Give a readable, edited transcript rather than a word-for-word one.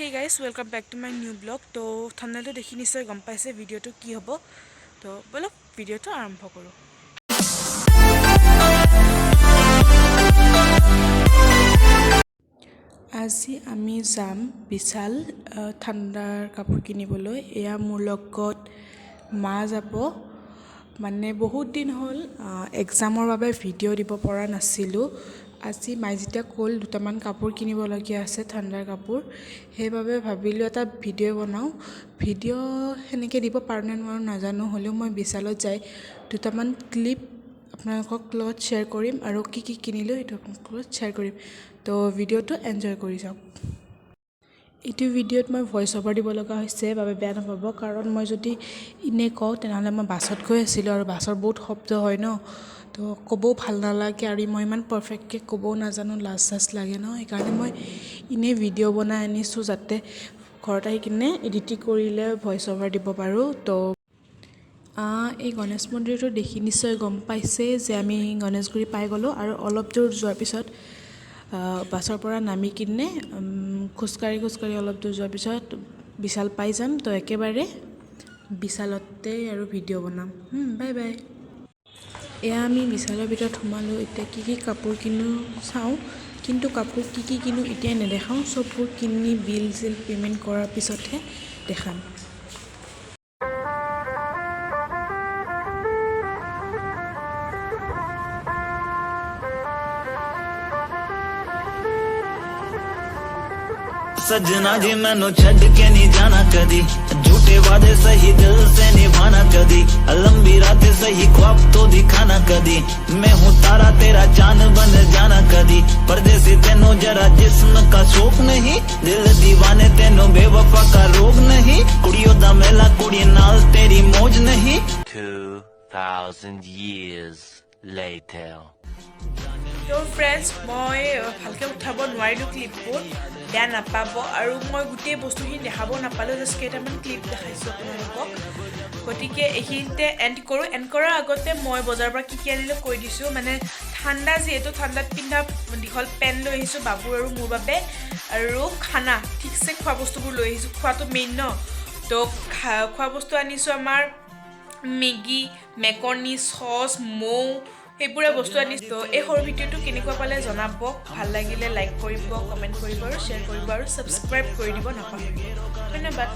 Hey guys, welcome back to my new blog. তো থাম্বনেইলটো দেখি নিশ্চয় গম পাইছে ভিডিওটো কি হ'ব। তো বলক ভিডিওটো আৰম্ভ কৰোঁ। আজি আমি যাম বিশাল ঠাণ্ডাৰ কাপোৰ কিনিবলৈ। এয়া মোৰ লগত মা যাব। মানে বহুত দিন হ'ল এক্সামৰ বাবে ভিডিঅ' দিব পৰা নাছিলোঁ। আজি মাই যেতিয়া ক'ল দুটামান কাপোৰ কিনিবলগীয়া আছে ঠাণ্ডাৰ কাপোৰ, সেইবাবে ভাবিলোঁ এটা ভিডিঅ' বনাওঁ। ভিডিঅ' সেনেকৈ দিব পাৰোঁ নে নোৱাৰোঁ নাজানো, হ'লেও মই বিশালত যাই দুটামান ক্লিপ আপোনালোকক লগত শ্বেয়াৰ কৰিম আৰু কি কি কিনিলোঁ সেইটো আপোনালোকৰ লগত শ্বেয়াৰ কৰিম। তো ভিডিঅ'টো এনজয় কৰি যাওক। এইটো ভিডিঅ'ত মই ভইচ অভাৰ দিব লগা হৈছে বাবে বেয়া নাপাব, কাৰণ মই যদি এনেই কওঁ তেনেহ'লে মই বাছত গৈ আছিলোঁ আৰু বাছৰ বহুত শব্দ হয় ন, তো ক'বও ভাল নালাগে আৰু মই ইমান পাৰফেক্টকৈ ক'বও নাজানো, লাজ চাজ লাগে ন। সেইকাৰণে মই এনেই ভিডিঅ' বনাই আনিছোঁ যাতে ঘৰত আহি কিনে এডিটিং কৰিলে ভইচ অভাৰ দিব পাৰোঁ। তো এই গণেশ মন্দিৰটো দেখি নিশ্চয় গম পাইছে যে আমি গণেশগুৰি পাই গ'লোঁ আৰু অলপ দূৰ যোৱাৰ পিছত বাছৰ পৰা নামি কিনে খোজকাঢ়ি অলপ দূৰ যোৱাৰ পিছত বিশাল পাই যাম। তো একেবাৰে বিশালতে আৰু ভিডিঅ' বনাম। Bye bye. এয়া আমি বিশালৰ ভিতৰত সোমালোঁ। এতিয়া কি কি কাপোৰ কিনো চাওঁ, কিন্তু কাপোৰ কি কি কিনো এতিয়াই নেদেখাওঁ, চববোৰ কিনি বিল চিল পে'মেণ্ট কৰাৰ পিছতহে দেখাম। सजना जी मैनू छड़ के नहीं जाना कदी, झूठे वादे सही दिल से निभाना कदी, लंबी रातें सही ख्वाब तो दिखाना कदी, मैं हूँ तारा तेरा चांद बन जाना कदी, परदेसी तेनों जरा जिस्म का शौक नहीं, दिल दीवाने तेनों बेवफा का रोग नहीं, कुड़ियों दा मेला कुड़ी नाल तेरी मौज नहीं। 2000 years later। তো ফ্ৰেণ্ডছ, মই ভালকৈ উঠাব নোৱাৰিলোঁ ক্লিপবোৰ, বেয়া নাপাব, আৰু মই গোটেই বস্তুখিনি দেখাব নাপালোঁ, জাষ্ট কেইটামান ক্লিপ দেখাইছোঁ আপোনালোকক। গতিকে এইখিনিতে এণ্ড কৰোঁ। এণ্ড কৰাৰ আগতে মই বজাৰৰ পৰা কি কি আনিলোঁ কৈ দিছোঁ। মানে ঠাণ্ডা যিহেতু, ঠাণ্ডাত পিন্ধা দীঘল পেণ্ট লৈ আহিছোঁ বাবুৰ আৰু মোৰ বাবে, আৰু খানা ঠিকছে খোৱা বস্তুবোৰ লৈ আহিছোঁ। খোৱাটো মেইন ন, তো খোৱা বস্তু আনিছোঁ আমাৰ মেগী, মেকৰণি, চচ, মৌ, সেইবোৰে বস্তু আনিছোঁ। এই সৰু ভিডিঅ'টো কেনেকুৱা পালে জনাব, ভাল লাগিলে লাইক কৰিব, কমেণ্ট কৰিব আৰু শ্বেয়াৰ কৰিব আৰু ছাবস্ক্ৰাইব কৰি দিব নাপাহৰিব। ধন্যবাদ।